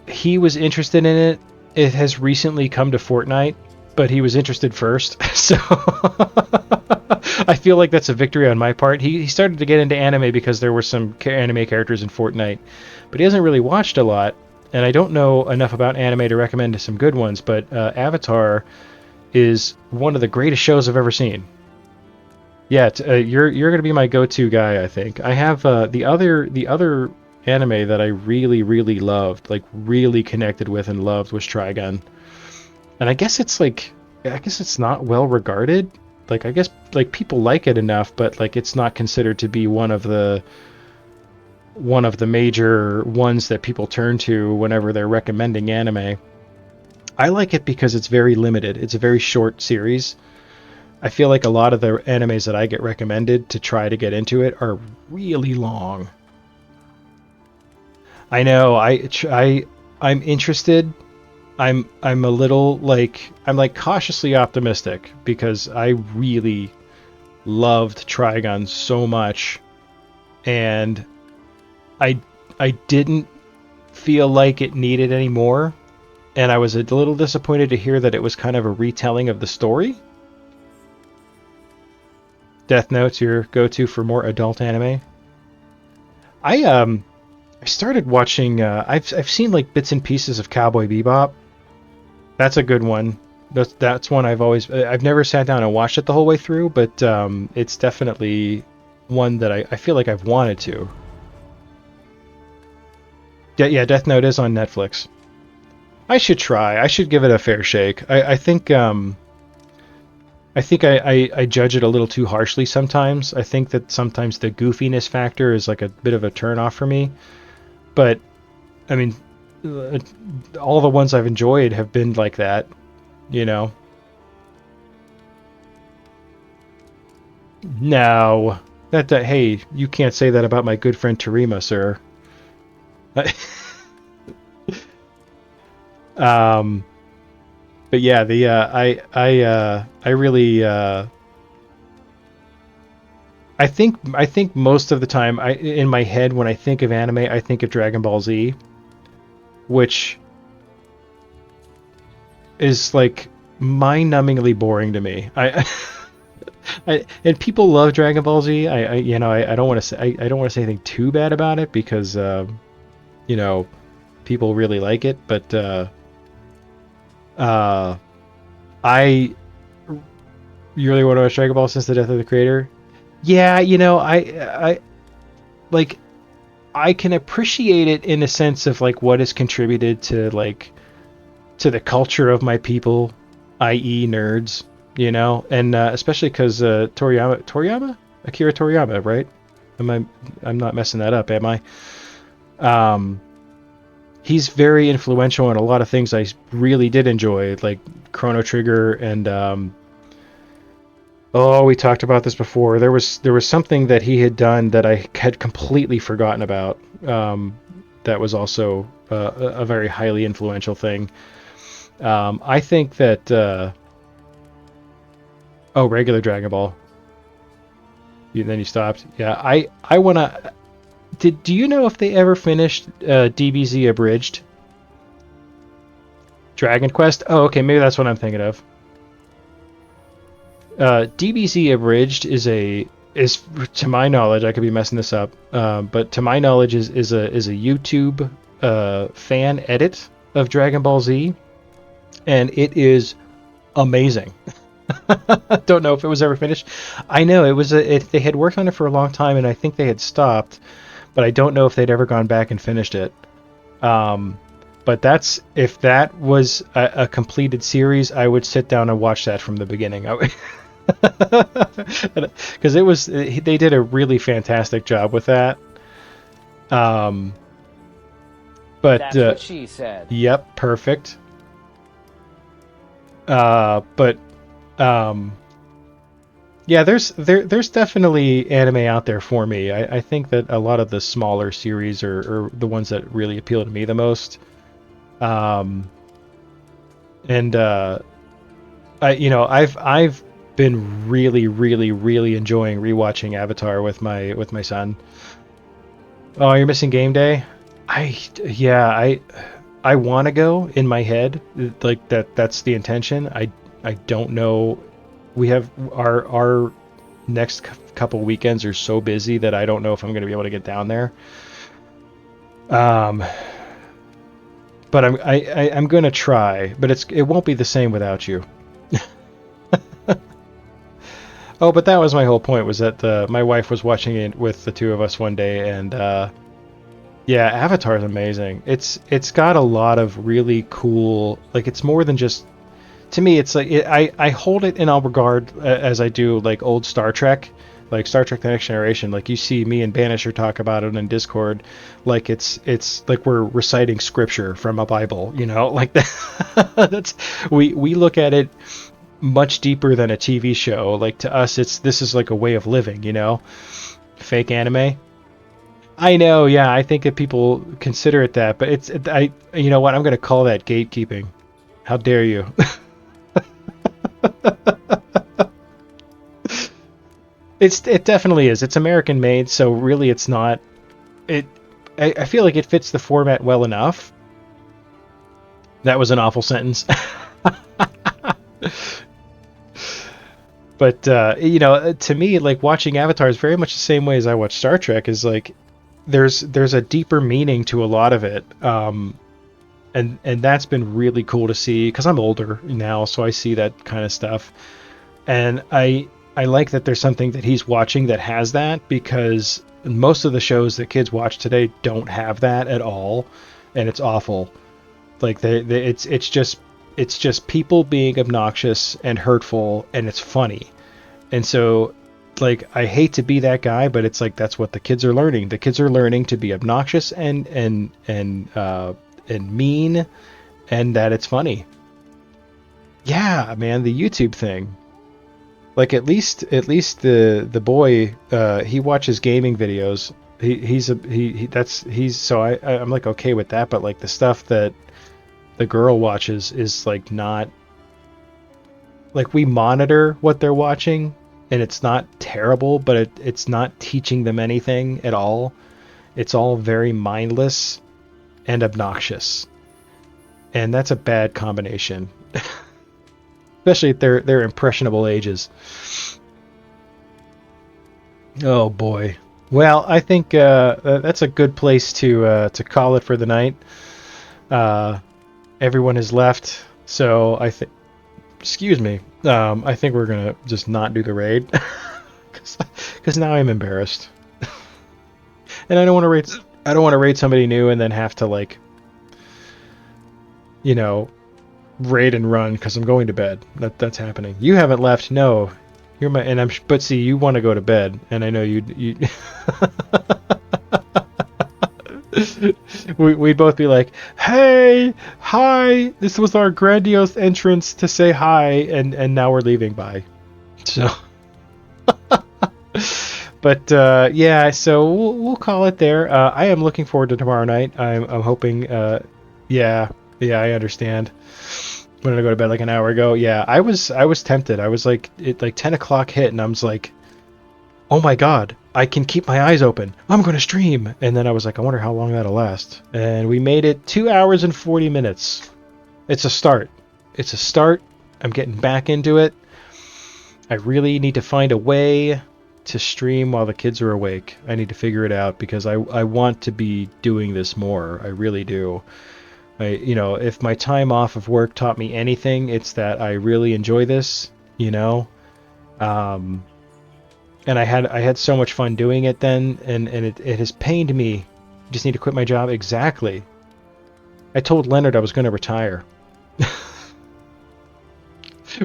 He was interested in it. It has recently come to Fortnite, but he was interested first. So I feel like that's a victory on my part. He started to get into anime because there were some anime characters in Fortnite, but he hasn't really watched a lot. And I don't know enough about anime to recommend some good ones, but Avatar is one of the greatest shows I've ever seen. Yeah, you're going to be my go-to guy, I think. I have the other anime that I really, really loved, like really connected with and loved, was Trigun. And I guess it's not well regarded. like I guess like people like it enough, but like it's not considered to be one of the major ones that people turn to whenever they're recommending anime. I like it because it's very limited. It's a very short series. I feel like a lot of the animes that I get recommended to try to get into it are really long. I know. I'm interested. I'm a little like I'm like cautiously optimistic because I really loved Trigun so much, and I didn't feel like it needed any more, and I was a little disappointed to hear that it was kind of a retelling of the story. Death Note's your go-to for more adult anime. I started watching. I've seen like bits and pieces of Cowboy Bebop. That's a good one. That's one I've never sat down and watched it the whole way through, but it's definitely one that I feel like I've wanted to. Yeah, Death Note is on Netflix. I should try. I should give it a fair shake. I think I judge it a little too harshly sometimes. I think that sometimes the goofiness factor is like a bit of a turn-off for me. But, I mean, all the ones I've enjoyed have been like that, you know? No. Hey, you can't say that about my good friend Terima, sir. But yeah, I really I think most of the time in my head when I think of anime, I think of Dragon Ball Z, which is like mind-numbingly boring to me. And people love Dragon Ball Z. I don't want to say I don't want to say anything too bad about it because you know, people really like it, but you really want to watch Dragon Ball since the death of the creator? Yeah, you know, I like I can appreciate it in a sense of like what has contributed to like to the culture of my people, i.e. nerds, you know, and especially because Akira Toriyama, right? I'm not messing that up, am I? He's very influential in a lot of things I really did enjoy, like Chrono Trigger and we talked about this before. There was something that he had done that I had completely forgotten about. That was also a very highly influential thing. I think that regular Dragon Ball. Then you stopped. Yeah, I wanna. Do you know if they ever finished DBZ Abridged? Dragon Quest? Oh, okay, maybe that's what I'm thinking of. DBZ Abridged is to my knowledge, I could be messing this up, but to my knowledge is a YouTube fan edit of Dragon Ball Z, and it is amazing. Don't know if it was ever finished. I know it was they had worked on it for a long time, and I think they had stopped, but I don't know if they'd ever gone back and finished it. But if that was a completed series, I would sit down and watch that from the beginning. Because they did a really fantastic job with that. But that's what she said. Yep, perfect. Yeah, there's definitely anime out there for me. I think that a lot of the smaller series are the ones that really appeal to me the most. I've been really enjoying rewatching Avatar with my son. Oh, you're missing game day? I want to go in my head, like that's the intention. I don't know. We have our next couple weekends are so busy that I don't know if I'm going to be able to get down there. But I'm going to try, but it won't be the same without you. Oh, but that was my whole point, was that my wife was watching it with the two of us one day, and yeah, Avatar is amazing. It's got a lot of really cool, like, it's more than just to me, it's like I hold it in all regard as I do like old Star Trek, like Star Trek: The Next Generation. Like you see me and Banisher talk about it in Discord, like it's like we're reciting scripture from a Bible, you know, like that. That's we look at it much deeper than a TV show. Like to us, this is like a way of living, you know. Fake anime. I know, yeah. I think that people consider it that, but you know what? I'm gonna call that gatekeeping. How dare you? It definitely is. It's American made, so really it's not. I feel like it fits the format well enough. That was an awful sentence. But you know, to me, like watching Avatar is very much the same way as I watch Star Trek. Is like there's a deeper meaning to a lot of it, and that's been really cool to see because I'm older now, so I see that kind of stuff, and I like that there's something that he's watching that has that, because most of the shows that kids watch today don't have that at all, and it's awful. Like it's just people being obnoxious and hurtful, and it's funny. And so like I hate to be that guy, but it's like that's what the kids are learning. The kids are learning to be obnoxious and mean, and that it's funny. Yeah, man, the YouTube thing. Like at least the boy, he watches gaming videos. I'm like okay with that, but like the stuff that the girl watches is like not, like we monitor what they're watching and it's not terrible, but it's not teaching them anything at all. It's all very mindless and obnoxious, and that's a bad combination. Especially at their impressionable ages. Oh boy. Well, I think that's a good place to call it for the night. Everyone has left, so I think. Excuse me. I think we're gonna just not do the raid because now I'm embarrassed, and I don't want to raid. I don't want to raid somebody new and then have to like, you know, raid and run because I'm going to bed. That's happening. You haven't left. No, you're my. And but see, you want to go to bed, and I know you. We'd both be like, "Hey, hi! This was our grandiose entrance to say hi, and now we're leaving. Bye." So, but yeah, so we'll call it there. I am looking forward to tomorrow night. I'm hoping. Yeah, I understand. When did I go to bed like an hour ago? Yeah, I was tempted. I was like, 10 o'clock hit, and I was like, oh my god, I can keep my eyes open. I'm going to stream. And then I was like, I wonder how long that'll last. And we made it 2 hours and 40 minutes. It's a start. It's a start. I'm getting back into it. I really need to find a way to stream while the kids are awake. I need to figure it out because I want to be doing this more. I really do. You know, if my time off of work taught me anything, it's that I really enjoy this, you know. And I had so much fun doing it then, and it has pained me. I just need to quit my job. Exactly. I told Leonard I was going to retire.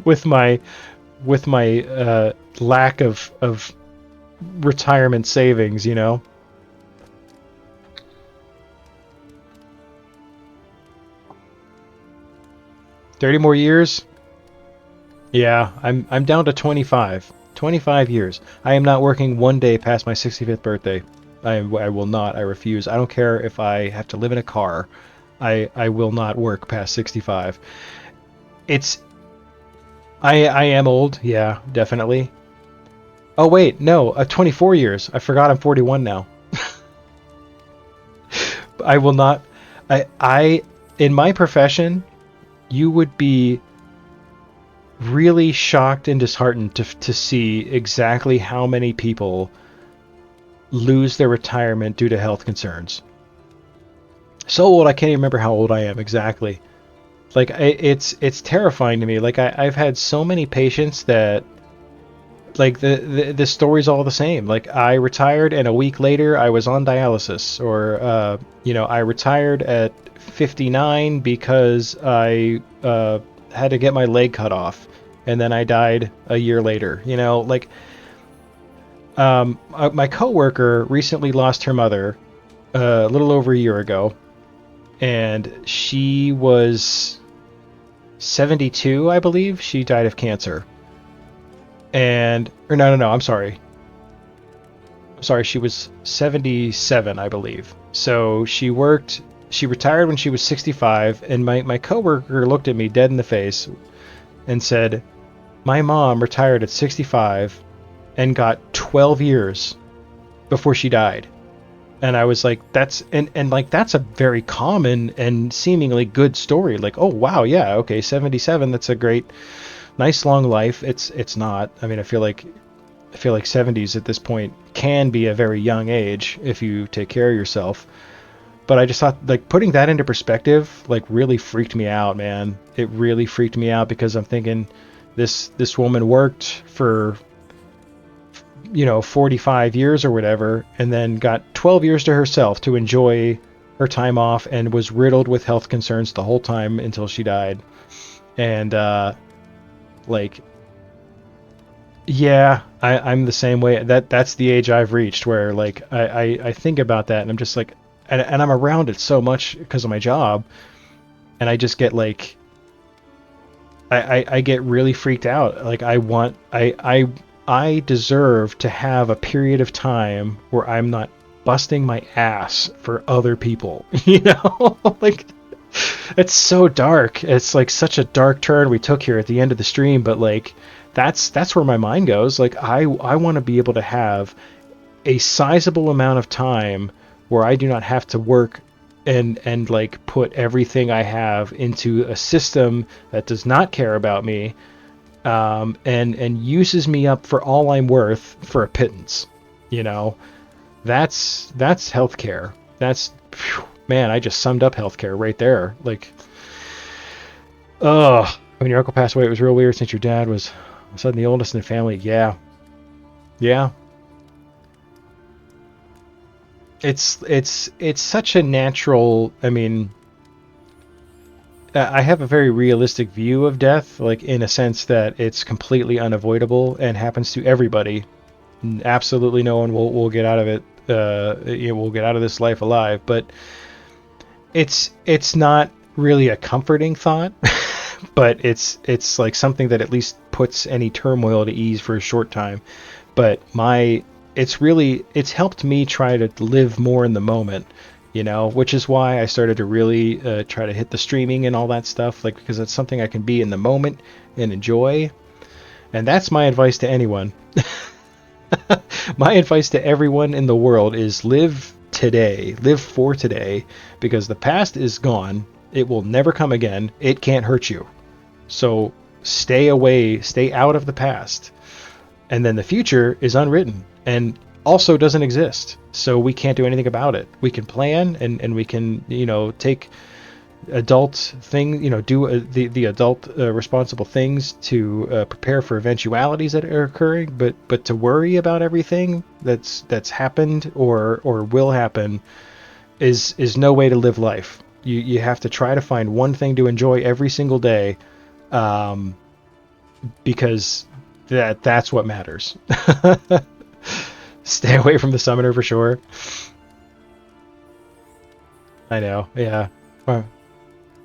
with my lack of retirement savings, you know. $30 more years? Yeah, I'm down to 25. 25 years. I am not working one day past my 65th birthday. I will not. I refuse. I don't care if I have to live in a car. I will not work past 65. I am old. Yeah, definitely. Oh wait, no, 24 years. I forgot I'm 41 now. I will not. I in my profession, you would be really shocked and disheartened to see exactly how many people lose their retirement due to health concerns. So old, I can't even remember how old I am exactly. Like it's terrifying to me. Like I've had so many patients that, like the story's all the same. Like I retired and a week later I was on dialysis, or you know, I retired at 59 because I had to get my leg cut off, and then I died a year later. You know, like, my coworker recently lost her mother a little over a year ago, and she was 72, I believe. She died of cancer. And, or no, I'm sorry. She was 77, I believe. So she retired when she was 65, and my coworker looked at me dead in the face and said, my mom retired at 65 and got 12 years before she died. And I was like, that's a very common and seemingly good story. Like, oh wow, yeah, okay, 77, that's a great, nice long life. It's not. I mean, I feel like 70s at this point can be a very young age if you take care of yourself. But I just thought, like, putting that into perspective, like, really freaked me out, man. It really freaked me out, because I'm thinking, this woman worked for, 45 years or whatever, and then got 12 years to herself to enjoy her time off, and was riddled with health concerns the whole time until she died. And yeah, I'm the same way. That's the age I've reached, where like I think about that, and I'm just like, and I'm around it so much because of my job, and I just get like, I get really freaked out. Like, I deserve to have a period of time where I'm not busting my ass for other people, like, it's so dark. It's like such a dark turn we took here at the end of the stream, but like, that's where my mind goes. Like, I want to be able to have a sizable amount of time where I do not have to work and like put everything I have into a system that does not care about me, and uses me up for all I'm worth for a pittance. That's healthcare. Man, I just summed up healthcare right there. Like, when your uncle passed away, it was real weird, since your dad was suddenly the oldest in the family. Yeah. It's such a natural. I mean, I have a very realistic view of death, like, in a sense that it's completely unavoidable and happens to everybody. Absolutely no one will get out of it. We'll get out of this life alive. But it's not really a comforting thought, but it's like something that at least puts any turmoil to ease for a short time. But it's helped me try to live more in the moment, which is why I started to really try to hit the streaming and all that stuff, like, because it's something I can be in the moment and enjoy. And that's my advice to anyone. My advice to everyone in the world is live today, live for today, because the past is gone. It will never come again. It can't hurt you. So stay out of the past. And then the future is unwritten and also doesn't exist. So we can't do anything about it. We can plan and we can, take adult thing, do the adult responsible things to prepare for eventualities that are occurring, but to worry about everything that's happened or will happen is no way to live life. You have to try to find one thing to enjoy every single day, because that's what matters. Stay away from the summoner for sure. I know, yeah.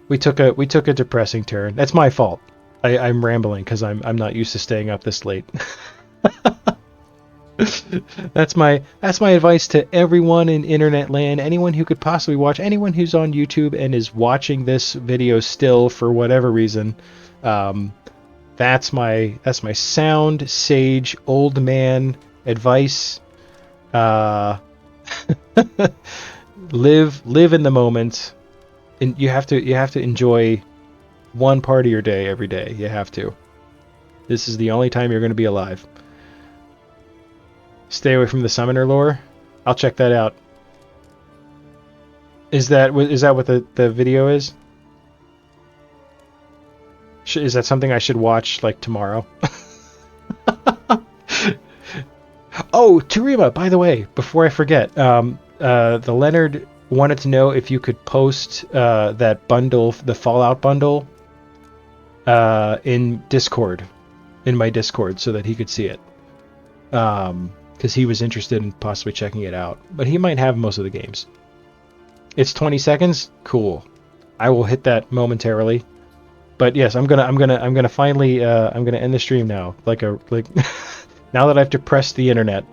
We took a depressing turn. That's my fault. I'm rambling because I'm not used to staying up this late. That's my advice to everyone in internet land, anyone who could possibly watch, anyone who's on YouTube and is watching this video still for whatever reason. That's my sound sage old man advice. Live in the moment. And you have to enjoy one part of your day every day. You have to. This is the only time you're going to be alive. Stay away from the summoner lore. I'll check that out. Is that what the video is? Is that something I should watch like tomorrow? Oh, Turima, by the way, before I forget, the Leonard wanted to know if you could post that bundle, the Fallout bundle, in Discord, in my Discord, so that he could see it. Because he was interested in possibly checking it out. But he might have most of the games. It's 20 seconds. Cool. I will hit that momentarily. But yes, I'm gonna finally I'm gonna end the stream now. Like now that I have to press the internet.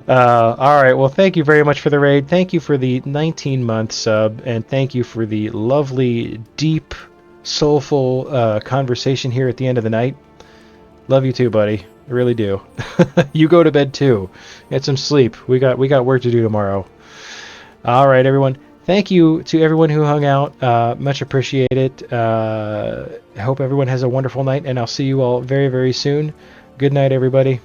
All right. Well, thank you very much for the raid. Thank you for the 19-month sub, and thank you for the lovely, deep, soulful conversation here at the end of the night. Love you too, buddy. I really do. You go to bed too. Get some sleep. We got work to do tomorrow. All right, everyone. Thank you to everyone who hung out. Much appreciated. I hope everyone has a wonderful night, and I'll see you all very, very soon. Good night, everybody.